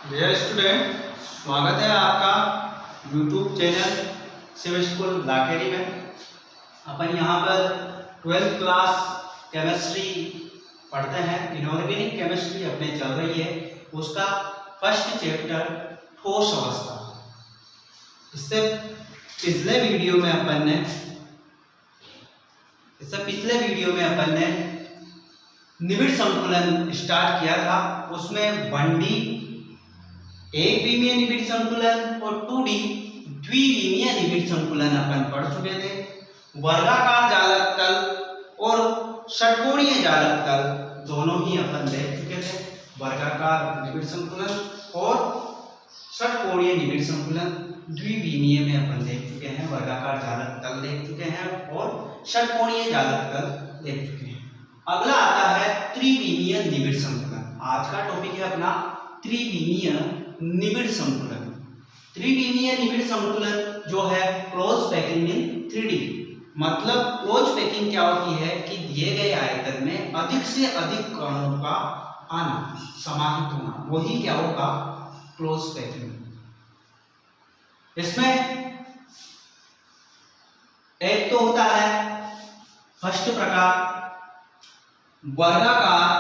Dear student, स्वागत है आपका YouTube channel Shiv school Lakheri में। अपन यहाँ पर 12th क्लास केमिस्ट्री पढ़ते हैं। इनऑर्गेनिक केमिस्ट्री अपने चल रही है, उसका फर्स्ट चैप्टर ठोस अवस्था। इससे पिछले वीडियो में अपन ने निबिड़ संतुलन स्टार्ट किया था। उसमें 1D एक विमीय निबिड़ संतुलन और 2D द्विविमीय निबिड़ संतुलन अपन पढ़ चुके थे। वर्गाकार जालक तल और षटकोणीय जालक तल दोनों ही अपन देख चुके थे। वर्गाकार निबिड़ संतुलन और षटकोणीय निबिड़ संतुलन द्विविमीय में अपन देख चुके हैं। वर्गाकार जालक तल देख चुके हैं और षटकोणीय जालक तल देख चुके हैं। अगला आता है त्रिविमीय निबिड़ संतुलन। आज का टॉपिक है अपना त्रिविमीय निबिड़ संतुलन। त्रिविमीय निबिड़ संतुलन जो है क्लोज पैकिंग इन 3D। मतलब क्लोज पैकिंग क्या होती है कि दिए गए आयतन में अधिक से अधिक कणों का आना, समाहित होना, वही क्या होगा क्लोज पैकिंग। इसमें एक तो होता है फर्स्ट प्रकार वर्गाकार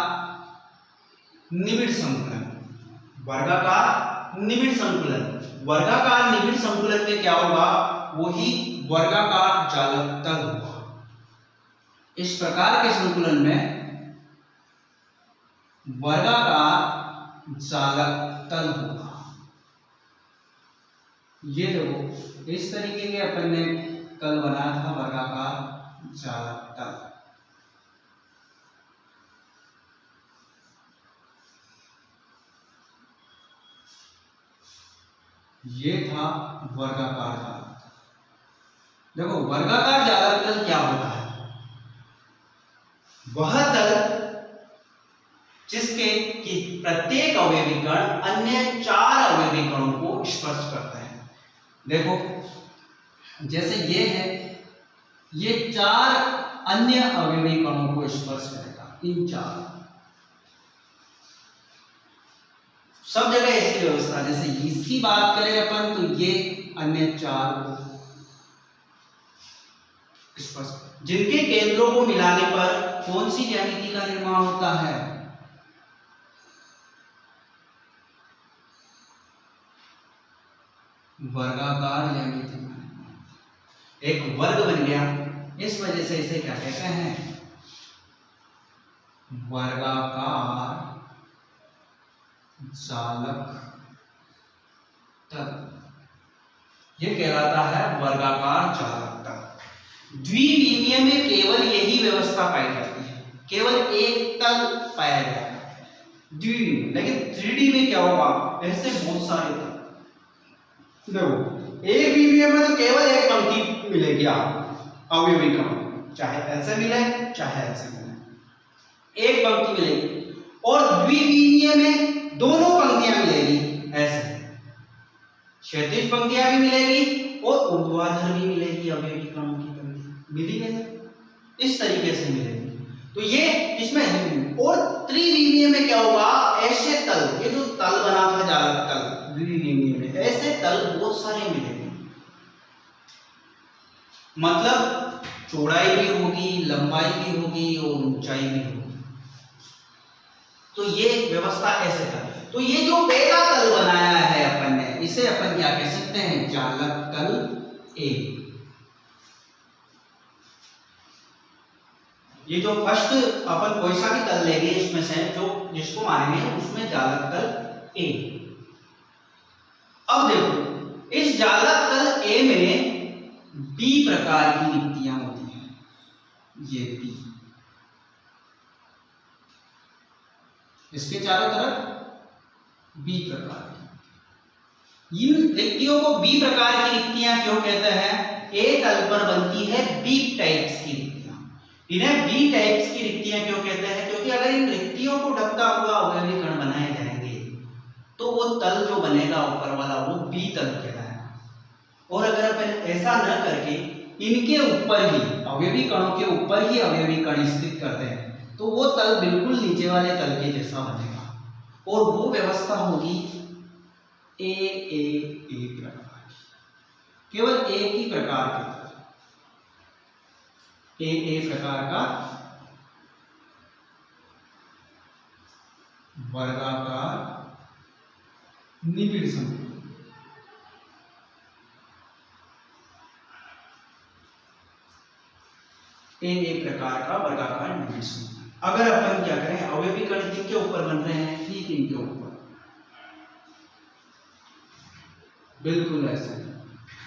निबिड़ संतुलन। वर्गाकार निबिड़ संतुलन, वर्गाकार निबिड़ संतुलन में क्या होगा, वही वर्गाकार जालक तल होगा। इस प्रकार के संतुलन में वर्गाकार जालक तल होगा। ये देखो, इस तरीके के अपन ने कल बनाया था वर्गाकार जालक तल। ये था वर्गाकार जालक तल। देखो, वर्गाकार जालक तल क्या होता है? वह तल जिसके कि प्रत्येक अवयवी कण अन्य 4 अवयवी कणों को स्पर्श करता है। देखो, जैसे ये है, ये 4 अन्य अवयवी कणों को स्पर्श करेगा। इन 4 सब जगह ऐसी व्यवस्था। जैसे इसकी बात करें अपन तो ये अन्य 4 को स्पर्श, जिनके केंद्रों को मिलाने पर कौन सी ज्यामिति का निर्माण होता है? वर्गाकार ज्यामिति का निर्माण। एक वर्ग बन गया, इस वजह से इसे क्या कहते हैं? वर्गाकार जालक तल। ये कहलाता है वर्गाकार जालक तल। द्विविमीय में केवल यही व्यवस्था पाई जाती है, केवल एक तल पाया जाता है द्विविमीय। लेकिन 3D में क्या होगा? ऐसे बहुत सारे तल। देखो, एक विमीय में तो केवल एक पंक्ति मिलेगी आपको अवयवी कण, चाहे ऐसे मिले चाहे ऐसे मिले, एक पंक्ति मिलेगी। और द्विविमीय में दोनों पंक्तियां मिलेगी, ऐसे क्षैतिज पंक्तियां भी मिलेगी और ऊर्ध्वाधर भी मिलेगी। अवयवी कणों की पंक्तियां मिली कैसे? इस तरीके से मिलेगी। तो ये इसमें, और त्रिविमीय में क्या होगा? ऐसे तल, ये जो तल बना था जालक तल द्विविमीय में, ऐसे तल बहुत सारे मिलेंगे। मतलब चौड़ाई भी होगी, लंबाई भी होगी और ऊंचाई भी होगी। तो ये व्यवस्था ऐसे था। तो ये जो पहला तल बनाया है अपन ने, इसे अपन क्या कह सकते हैं? जालक तल ए। ये जो फर्स्ट अपन कोई सा भी तल लेंगे इसमें से, जो जिसको मानेंगे उसमें जालक तल ए। अब देखो, इस जालक तल ए में बी प्रकार की रिक्तियां होती हैं। ये बी, इसके चारों तरफ बी प्रकार की। इन रिक्तियों को बी प्रकार की रिक्तियां क्यों कहते हैं? ए तल पर बनती है बी टाइप्स की रिक्तियां। इन्हें बी टाइप्स की रिक्तियां क्यों कहते हैं? क्योंकि अगर इन रिक्तियों को ढकता हुआ अवयवी कण बनाए जाएंगे तो वो तल जो बनेगा ऊपर वाला, वो बी तल कहलाएगा। और अगर अपन ऐसा न करके इनके ऊपर ही, अवयवी कणों के ऊपर ही अवयवी कण स्थित करते हैं, तो वो तल बिल्कुल नीचे वाले तल के जैसा बनेगा और वो व्यवस्था होगी ए प्रकार, केवल एक ही प्रकार के तल, ए प्रकार का वर्गाकार निबिड़ संकुलन। ए प्रकार का वर्गाकार निबिड़ संकुलन। अगर अपन क्या करें, अवयवी कण किनके ऊपर बन रहे हैं, ठीक इनके ऊपर, बिल्कुल ऐसे,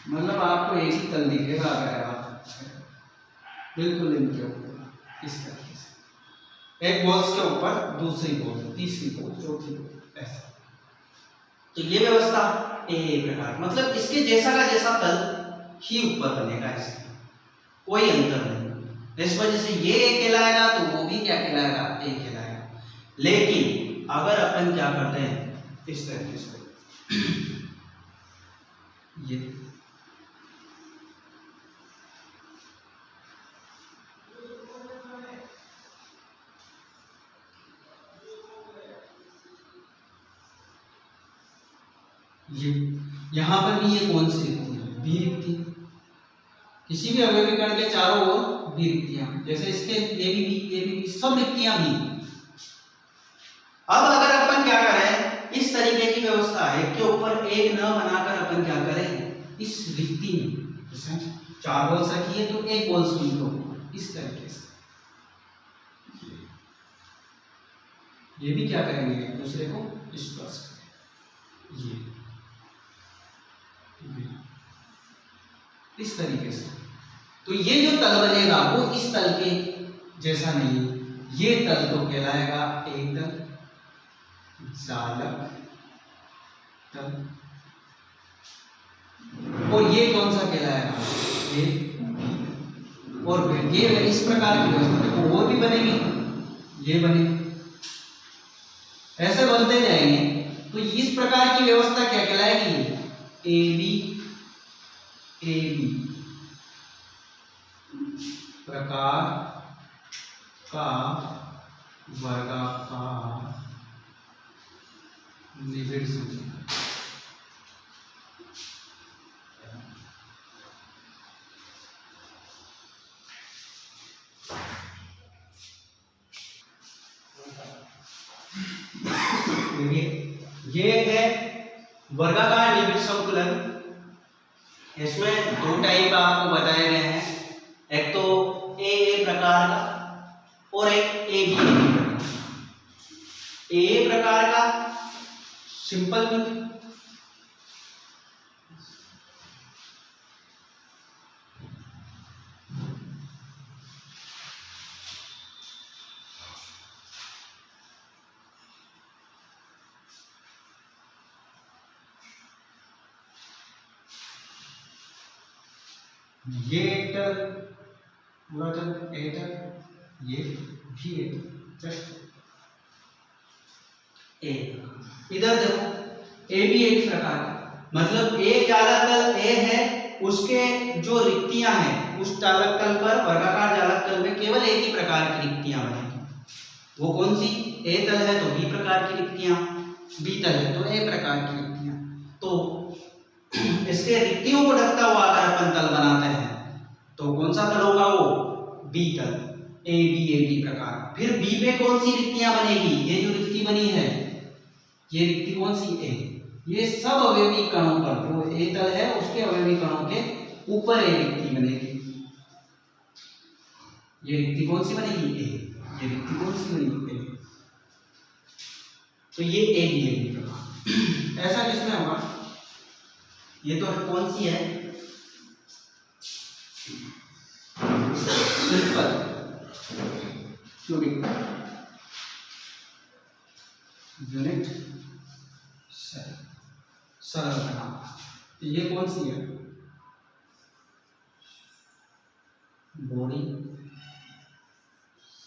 मतलब आपको एक ही तल दिखेगा अगर आप बिल्कुल इनके ऊपर इस तरीके से, एक बॉल्स के ऊपर दूसरी बॉल, तीसरी बॉल, चौथी बॉल, ऐसा। तो ये व्यवस्था ए प्रकार, मतलब इसके जैसा का जैसा तल ही ऊपर बनेगा, इसका कोई अंतर नहीं। इस वजह से ये ए कहलाएगा तो वो भी क्या कहलाएगा, ए कहलाएगा। लेकिन अगर अपन क्या करते हैं, इस तरीके से ये यहां पर भी ये कौन सी रिक्ति है, बी रिक्ति। किसी भी अवयवी कण के चारों ओर बी रिक्तियां, जैसे इसके ए बी सब रिक्तियां भी। अब अगर अपन क्या करें, इस तरीके की व्यवस्था है, एक के ऊपर एक न बनाकर अपन क्या करें, इस रिक्ति में जैसे 4 बॉल्स रखी है तो एक बॉल्स उनको इस तरीके से, ये भी क्या करेंगे, एक दूसरे को स्पर्श करें, ये इस तरीके से। तो ये जो तल बनेगा वो इस तल के जैसा नहीं, ये तल तो कहलाएगा एक तल, जालक तल, और ये कौन सा कहलाएगा, ये। और ये इस प्रकार की व्यवस्था देखो और भी बनेगी, ये बने, ऐसे बनते जाएंगे। तो इस प्रकार की व्यवस्था क्या कहलाएगी, ए बी प्रकार का वर्गाकार निबिड़ संकुलन। ये है वर्गाकार निबिड़ संकुलन। इसमें 2 टाइप आपको बताए गए हैं, एक तो ए प्रकार का और एक ए बी प्रकार। ए प्रकार का सिंपल भी, ये एटर पूरा जब एटर, ये भी एटर, जस्ट ए। इधर देखो ए भी एक प्रकार का, मतलब एक जालक तल ए है, उसके जो रिक्तियां हैं उस जालक तल पर, वर्गाकार जालक तल में केवल एक ही प्रकार की रिक्तियां बनेगी। वो कौन सी, ए तल है तो बी प्रकार की रिक्तियां, बी तल है तो ए प्रकार की रिक्तियां। तो इसके रिक्तियों को ढकता हुआ अगर अपन तल बनाते हैं तो कौन सा तल होगा, वो बी तल, ए बी प्रकार। फिर बी पे कौन सी रिक्तियां बनेगी, ये जो रिक्ति बनी है, ये रिक्ति कौन सी, ए। ये सब अवयवी कणों पर, जो ए तल है उसके अवयवी कणों के ऊपर ए रिक्ति बनेगी। ये रिक्ति कौन सी बनेगी, ए। ये रिक्ति कौन सी बनेगी, ए। तो ये ए बी प्रकार। ऐसा किसमें होगा, ये तो कौन सी है, सिंपल क्यूबिक यूनिट सरल बना। ये कौन सी है, बॉडी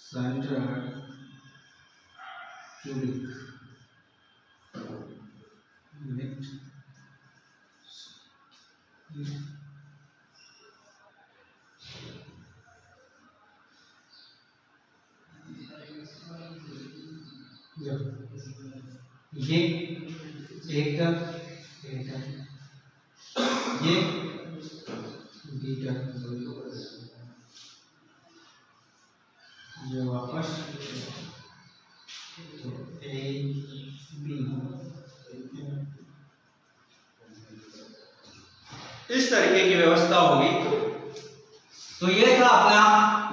सेंटर्ड क्यूबिक यूनिट। ये एक तल, ये बीटा, ये वापस तो ए बी, इस तरीके की व्यवस्था होगी। तो ये था अपना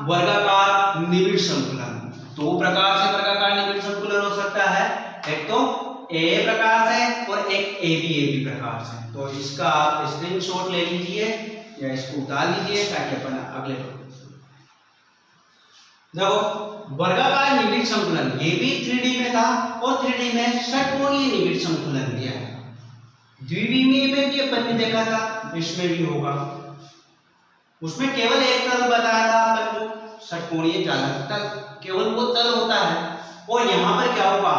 वर्गाकार निबिड़ संकुलन। दो प्रकार से वर्गाकार निबिड़ संकुलन हो सकता है, एक तो ए प्रकार से और एक ए बी प्रकार से। तो इसका आप स्क्रीनशॉट ले लीजिए या इसको उतार लीजिए ताकि अपन अगले देखो वर्गाकार निबिड़ संकुलन ये भी 3D में था और 3D में षटकोणीय निबिड़ संकुलन दिया है। द्विविमीय में भी अपन ने देखा था, इसमें भी होगा। उसमें केवल एक तल बताया था अपन को, षटकोणीय जालक तल, केवल वो तल होता है। और यहाँ पर क्या होगा,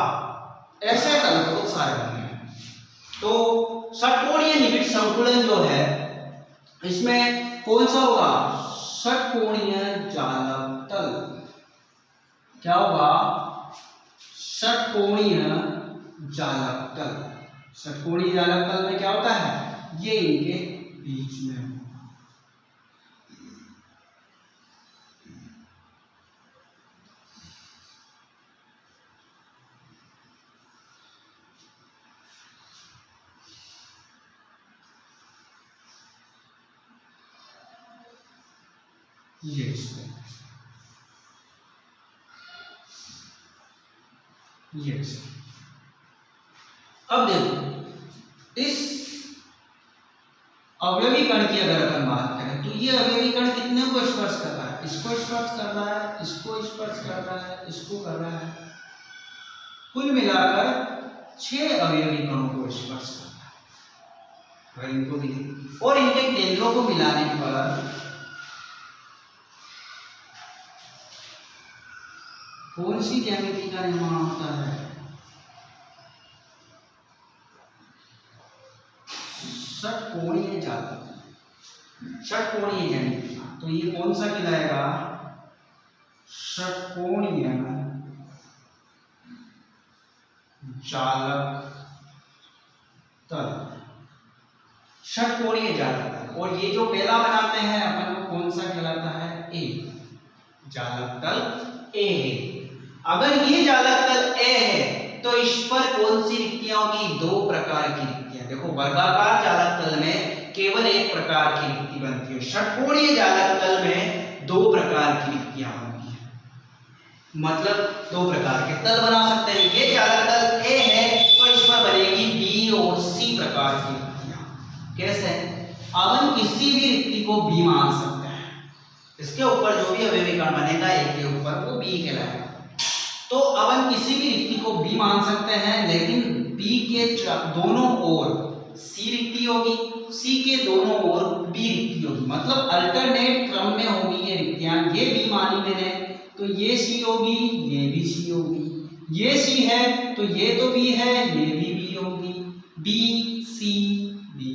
ऐसे तल बहुत सारे होंगे। तो षटकोणीय निबिड़ संकुलन जो है इसमें कौन सा होगा, षटकोणीय जालक तल। क्या होगा, षटकोणीय जालक तल। षटकोणीय जालक तल में क्या होता है, ये इनके बीच में होगा। यस। अब देखो इस अवयवी कण की अगर अपन बात करें तो ये अवयवी कण कितने को स्पर्श कर रहा है, इसको स्पर्श कर रहा है, इसको स्पर्श कर रहा है, इसको कर रहा है। कुल मिलाकर 6 अवयवी कणों को स्पर्श कर रहा है। इनको भी और इनके केंद्रों को मिलाने पर कौन सी ज्यामिति का निर्माण होता है, षटकोणीय जालक, षटकोणीय ज्यामिति। तो ये कौन सा कहलाएगा, षटकोणीय जालक तल, षटकोणीय जालक तल। और ये जो पहला बनाते हैं अपन को कौन सा कहलाता है, ए, जालक तल ए है। अगर ये जालक तल ए है तो इस पर कौन सी रिक्तियां होगी, 2 प्रकार की रिक्तियां। देखो वर्गाकार जालक तल में केवल एक प्रकार की रिक्ति बनती है, षटकोणीय जालक तल में 2 प्रकार की रिक्तियां होंगी। मतलब 2 प्रकार के तल बना सकते हैं। ये जालक तल ए है तो इस पर बनेगी बी और सी प्रकार की रिक्तियां। कैसे, अपन किसी भी रिक्ति को बी मान सकते हैं, इसके ऊपर जो भी अवयवी कण बनेगा एक के ऊपर वो बी कहलाएगा। तो अपन किसी भी रिक्ति को बी मान सकते हैं, लेकिन बी के दोनों ओर सी रिक्ति होगी, सी के दोनों ओर बी रिक्ति होगी। मतलब अल्टरनेट क्रम में होगी ये रिक्तियां। ये बी मानी मैंने तो ये सी होगी, ये भी सी होगी। ये सी है तो ये तो बी है, ये भी बी होगी। बी सी बी,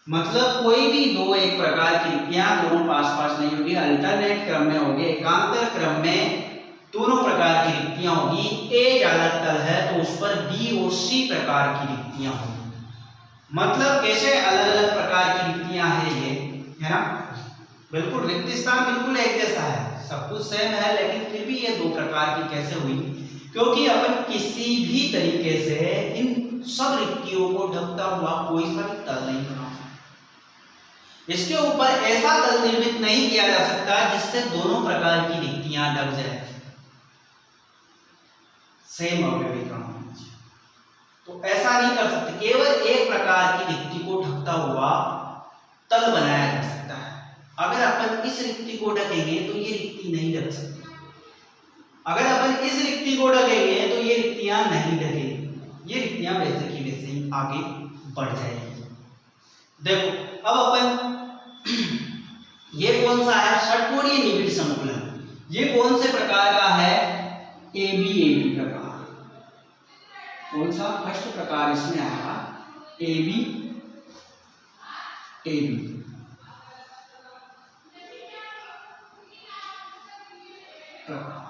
मतलब कोई भी 2 एक प्रकार की रिक्तियां दोनों पास पास नहीं होगी, अल्टरनेट क्रम में होगी। एकांतर क्रम में दोनों प्रकार की रिक्तियां होगी। ए जालक तल है तो उस पर बी और सी प्रकार की रिक्तियां होंगी। मतलब कैसे अलग अलग प्रकार की रिक्तियां हैं ये, है ना। बिल्कुल रिक्त स्थान बिल्कुल एक जैसा है, सब कुछ सेम है, लेकिन फिर भी ये 2 प्रकार की कैसे हुई, क्योंकि अपन किसी भी तरीके से इन सब रिक्तियों को ढकता हुआ कोई सा भी तल नहीं बना सकता। इसके ऊपर ऐसा तल निर्मित नहीं किया जा सकता जिससे दोनों प्रकार की रिक्तियां ढक जाए, सेम अवयवी कण होना चाहिए। तो ऐसा नहीं कर सकते, केवल एक प्रकार की रिक्ति को ढकता हुआ तल बनाया जा सकता है। अगर अपन इस रिक्ति को ढकेंगे तो ये रिक्ति नहीं ढक सकती, अगर अपन इस रिक्ति को ढकेंगे तो ये रिक्तियां नहीं ढकेंगी, ये रिक्तियां वैसे की वैसे ही आगे बढ़ जाएगी। देखो अब अपन ये कौन सा है, षटकोणीय निबिड़ संकुलन। ये कौन से प्रकार का है, ए बी प्रकार। कौन सा फर्स्ट प्रकार इसमें आया, ए बी प्रकार।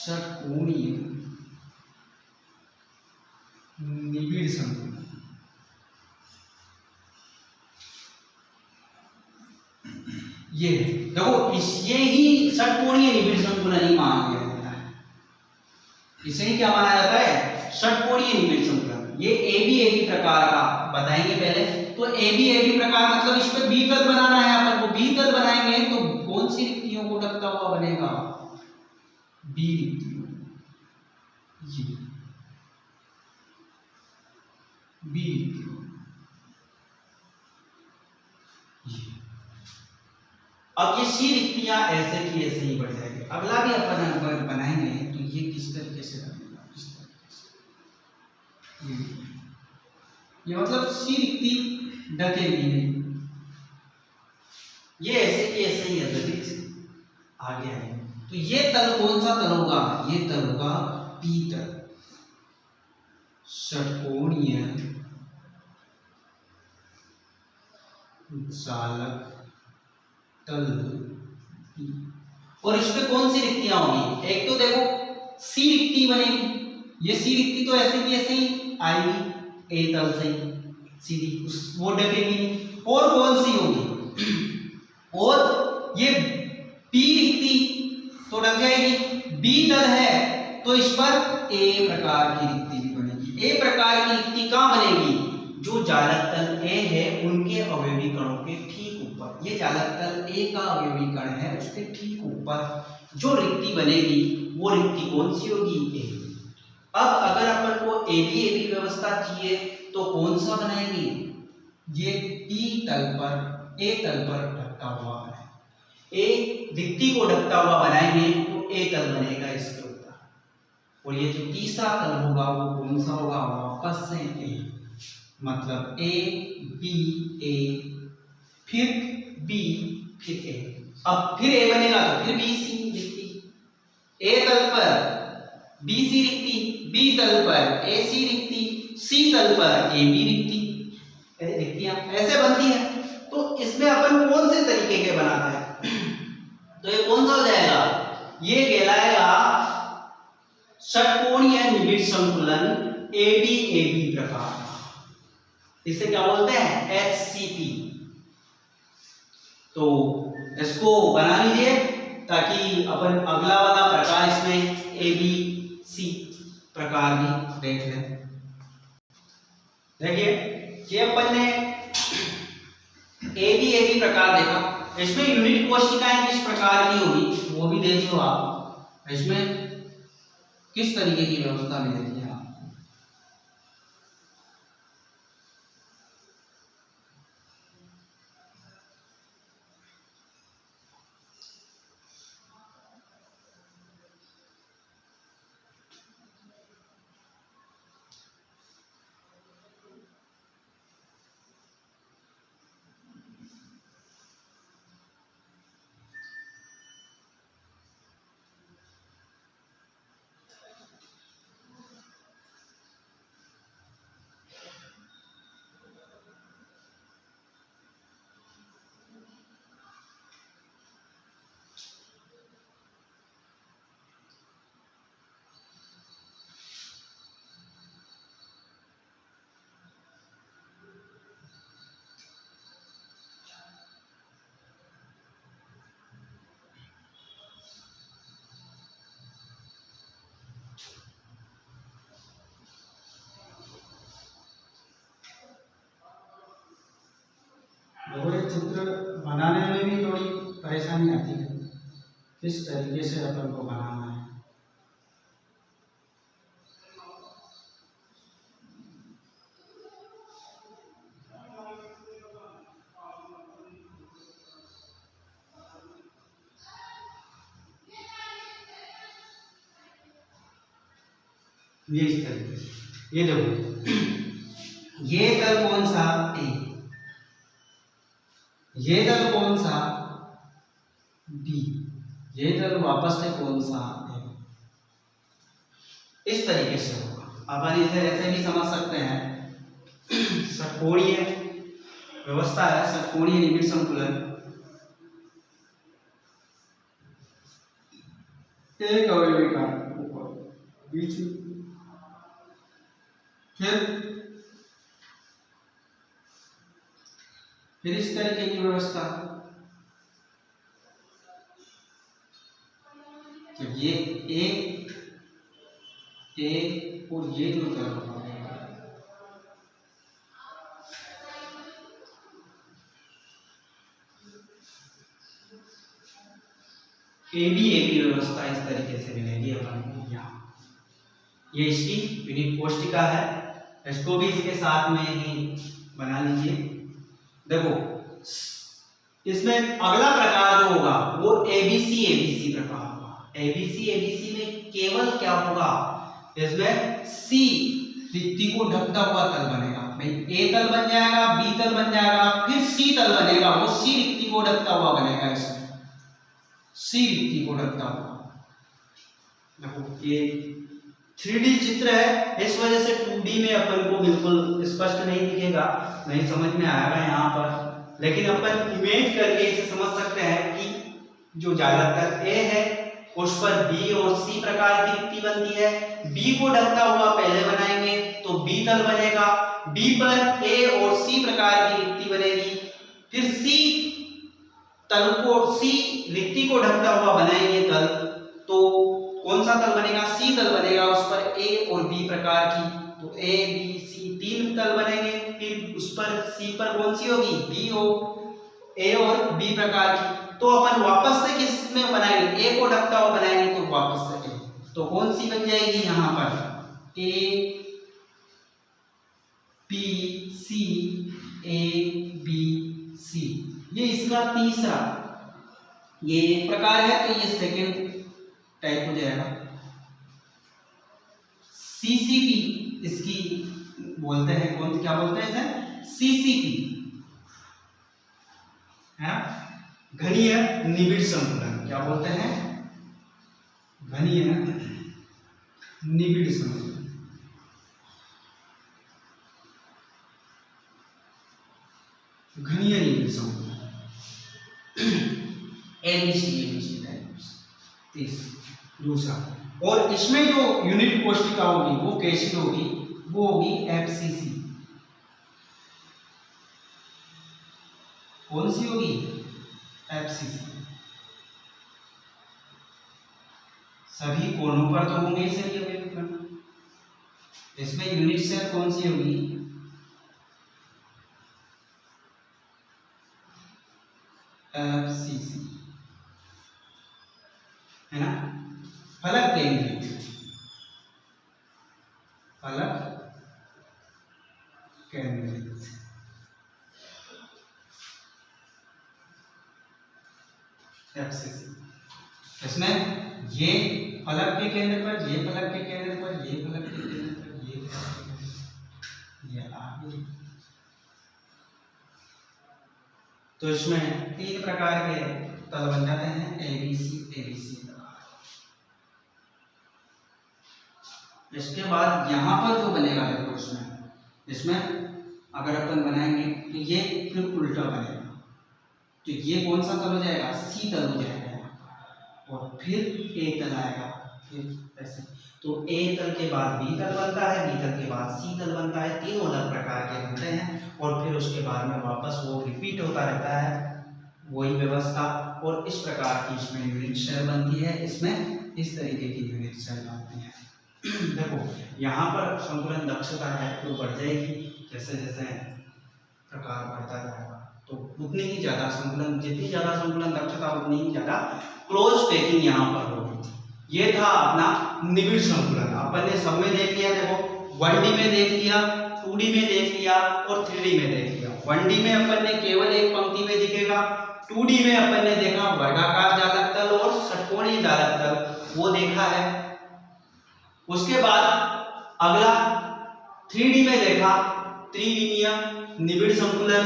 षटकोणीय निबिड़ संकुलन। ये देखो ये ही षटकोणीय निबिड़ संकुलन ही माना गया होता है। इसे ही क्या माना जाता है? षटकोणीय निबिड़ संकुलन। ये एबी प्रकार का बताएंगे पहले। तो एबी प्रकार मतलब इस पे बी तल बनाना है अपन को। बी तल बनाएंगे तो कौन सी रिक्तियों को ढकता हुआ बनेगा? बी रिक्तियों, ये बी रिक्तियों, अब ये सी रिक्तियां ऐसे की ऐसे ही बढ़ जाएगी। अगला भी अपन बनाएंगे तो ये किस तरीके से बनेगा? इस तरीके से ये मतलब सी रिक्ति ढकेगी नहीं, ये ऐसे की ऐसे ही आगे आएंगे। तो ये तल कौन सा तल होगा? ये तल होगा पी तल, षटकोणीय जालक तल। और इसमें कौन सी रिक्तियां होगी? एक तो देखो सी रिक्ति बनेगी। ये सी रिक्ति तो ऐसे की ऐसे ही आएगी, ए तल से सीधी, उस वो ढकेगी। और कौन सी होगी? और ये पी रिक्ति तो ढक जाएगी। बी तल है तो इस पर ए प्रकार की रिक्ति भी बनेगी। ए प्रकार की रिक्ति कहाँ बनेगी? जो जालक तल ए है उनके अवयवी कणों के ठीक ऊपर। ये जालक तल ए का अवयवी कण है, उसके ठीक ऊपर जो रिक्ति बनेगी वो रिक्ति कौन सी होगी? ए। अब अगर अपन को एबी व्यवस्था चाहिए तो कौन सा बनाएंगे? ये पी तल पर, ए तल पर ढकता हुआ है। ए रिक्ति को ढकता हुआ बनाएंगे तो ए तल बनेगा इसके ऊपर। और ये जो तीसरा तल होगा वो कौन सा होगा? वापस से ए, मतलब ए बी ए, फिर बी, फिर ए। अब फिर ए बनेगा तो फिर बी सी रिक्ति, ए तल पर बी सी रिक्ति, बी तल पर ए सी रिक्ति, सी तल पर ए बी रिक्ति। रिक्तियां ऐसे बनती है। तो इसमें अपन कौन से तरीके के बनाते हैं? तो ये कौन सा हो जाएगा? ये कहलाएगा षटकोणीय निबिड़ संकुलन एबी प्रकार। इसे क्या बोलते हैं? HCP। तो इसको बना लीजिए ताकि अपन अगला वाला प्रकार इसमें ABC प्रकार भी देख लें। देखिए ये अपन ने एबी प्रकार देखा। इसमें यूनिट कोशिकाएं किस प्रकार की होगी वो भी देख लो आप। इसमें किस तरीके की व्यवस्था मिलेगी आपको। देखो ये चित्र बनाने में भी थोड़ी परेशानी आती है, किस तरीके से अपन को बनाना है। ये इस तरीके से, ये देखो ये तल कौन सा? ए। ये तल कौन सा? बी। ये तल वापस से कौन सा? ए। इस तरीके से होगा। अपन इसे ऐसे भी समझ सकते हैं, षटकोणीय व्यवस्था है, षटकोणीय निबिड़ संकुलन। एक अवयवी कण बीच में। फिर इस तरीके की व्यवस्था, तो ये एक और ये जो तल ए बी व्यवस्था इस तरीके से मिलेगी अपन को यहाँ। ये इसकी यूनिट कोष्टिका है, इसको भी इसके साथ में ही बना लीजिए। देखो इसमें अगला प्रकार जो होगा वो एबीसी प्रकार होगा। एबीसी में केवल क्या होगा, इसमें सी रिक्ति को ढकता हुआ तल बनेगा। भाई ए तल बन जाएगा, बी तल बन जाएगा, फिर सी तल बनेगा, वो सी रिक्ति को ढकता हुआ बनेगा। इसमें सी रिक्ति को ढकता हुआ। देखो ये 3D चित्र है, इस वजह से 2D में अपन को बिल्कुल स्पष्ट नहीं दिखेगा, नहीं समझ में आएगा यहाँ पर, लेकिन अपन इमेज करके इसे समझ सकते हैं कि जो ज्यादातर ए है उस पर बी और सी प्रकार की रिक्ति बनती है। बी को ढकता हुआ पहले बनाएंगे तो बी तल बनेगा, बी पर ए और सी प्रकार की रिक्ति बनेगी, फिर सी तल को, सी रिक्ति को ढकता हुआ बनाएंगे तल, तो कौन सा तल बनेगा, सी तल बनेगा, उस पर ए और बी प्रकार की, तो ए बी सी 3 तल बनेंगे। फिर उस पर सी पर कौन सी होगी, बी और ए और बी प्रकार की, तो अपन वापस से किस में बनाएंगे, ए को ढकता हुआ बनाएंगे तो वापस से ए, तो कौन सी बन जाएगी यहाँ पर, A B C, A B C. ये इसका तीसरा ये एक प्रकार है, तो ये सेकंड टाइप हो जाएगा। सीसीपी इसकी बोलते हैं, कौन क्या बोलते हैं इसे, सीसीपी है, घनीय निबिड़ संकुलन। क्या बोलते हैं, घनीय निबिड़ संकुलन। घनीय निबिड़ संकुलन एबीसी टाइप्स। दूसरा, और इसमें जो यूनिट कोष्टिका होगी वो कैसी होगी, वो होगी एफसीसी। कौन सी होगी, एफसीसी। सभी कोनों पर तो होंगे इसे ये, इसमें यूनिट सेल कौन सी होगी, एफसीसी है ना। फलक केंद्रित, फलक केंद्रित, एफसीसी। इसमें ये फलक के केंद्र पर, ये फलक के केंद्र पर, ये फलक के केंद्र पर, ये फलक के केंद्र पर, ये आगे। तो इसमें 3 प्रकार के तल बन जाते हैं, एबीसी एबीसी। इसके बाद यहाँ पर जो बनेगा, देखो इसमें अगर अपन बनाएंगे तो ये फिर उल्टा बनेगा, तो ये कौन सा तल हो जाएगा, सी तल हो जाएगा, और फिर ए तल आएगा, फिर ऐसे। तो ए तल के बाद बी तल बनता है, बी तल के बाद सी तल बनता है, 3 अलग प्रकार के बनते हैं, और फिर उसके बाद में वापस वो रिपीट होता रहता है वही व्यवस्था। और इस प्रकार की इसमें यूनिट सेल बनती है, इसमें इस तरीके की यूनिट सेल बनती है। देखो यहाँ पर संकुलन दक्षता है तो बढ़ जाएगी, जैसे जैसे प्रकार बढ़ता जाएगा तो उतनी ही ज्यादा संकुलन, जितनी ज्यादा संकुलन दक्षता उतनी ही ज्यादा क्लोज पैकिंग यहाँ पर होगी। ये था अपना निबिड़ संकुलन। अपन ने सब में देख लिया, देखो 1D में देख लिया, 2D में देख लिया और 3D में देख लिया। 1D में अपन ने केवल एक पंक्ति में दिखेगा, 2D में अपन ने देखा वर्गाकार जालक तल और षटकोणीय जालक तल, वो देखा है। उसके बाद अगला 3D में देखा त्रिविमीय निबिड़ संकुलन,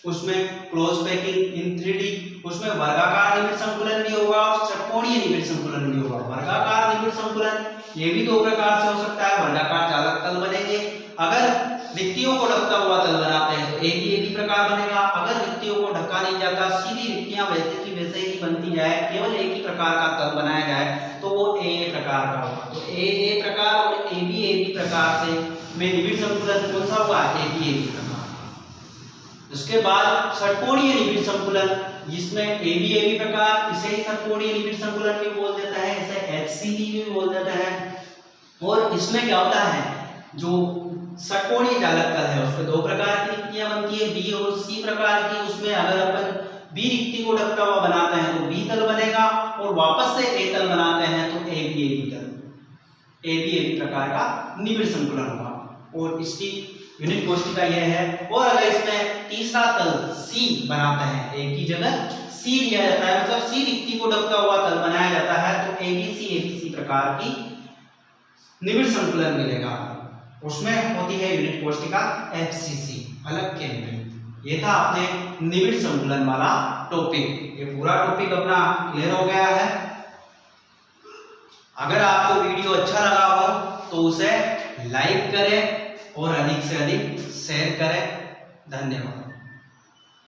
उसमें क्लोज पैकिंग इन 3D, उसमें वर्गाकार निबिड़ संकुलन भी होगा और षटकोणीय निबिड़ संकुलन भी होगा। वर्गाकार निबिड़ संकुलन ये भी 2 प्रकार से हो सकता है, वर्गाकार जालक तल बनेंगे। अगर रिक्तियों को ढकता हुआ तल बनाते हैं तो ए बी प्रकार बनेगा। अगर रिक्तियों को ढका नहीं जाता, सीधी रिक्तियां वैसे की वैसे ही बनती जाए, केवल एक ही प्रकार का तल बनाया जाए तो वो ए प्रकार का होगा। तो ए प्रकार प्रकार से में निबिड़ संकुलन कौन सा हुआ, ABAB प्रकार। उसके बाद षटकोणीय निबिड़ संकुलन, जिसमें ABAB प्रकार, इसे ही षटकोणीय निबिड़ संकुलन भी बोल देता है, इसे HCD भी बोल देता है। और इसमें क्या होता है, जो षटकोणीय जालक तल है उसमें दो प्रकार की रिक्तियां बनती है, B और C प्रकार की। उसमें अगर अपन B रिक्ति को ढकता हुआ बनाते हैं तो B तल बनेगा, और वापस से A तल बनाते हैं तो ABAB तल, ABAB प्रकार का निबिड़ संकुलन होगा। और इसकी यूनिट कोष्ठिका यह है। और अगर इसमें तीसरा तल C बनाते हैं, A की जगह C लिया जाता है, मतलब C रिक्ति को ढकता हुआ तल बनाया जाता है, तो ABC प्रकार की निबिड़ संकुलन मिलेगा। उसमें होती है यूनिट कोष्ठिका FCC, अलग केंद्रित। ये था अपने निबिड़ संकुलन वाला टॉपिक। ये पूरा टॉपिक अपना क्लियर हो गया है। अगर आपको वीडियो अच्छा लगा हो तो उसे लाइक करें और अधिक से अधिक शेयर करें। धन्यवाद।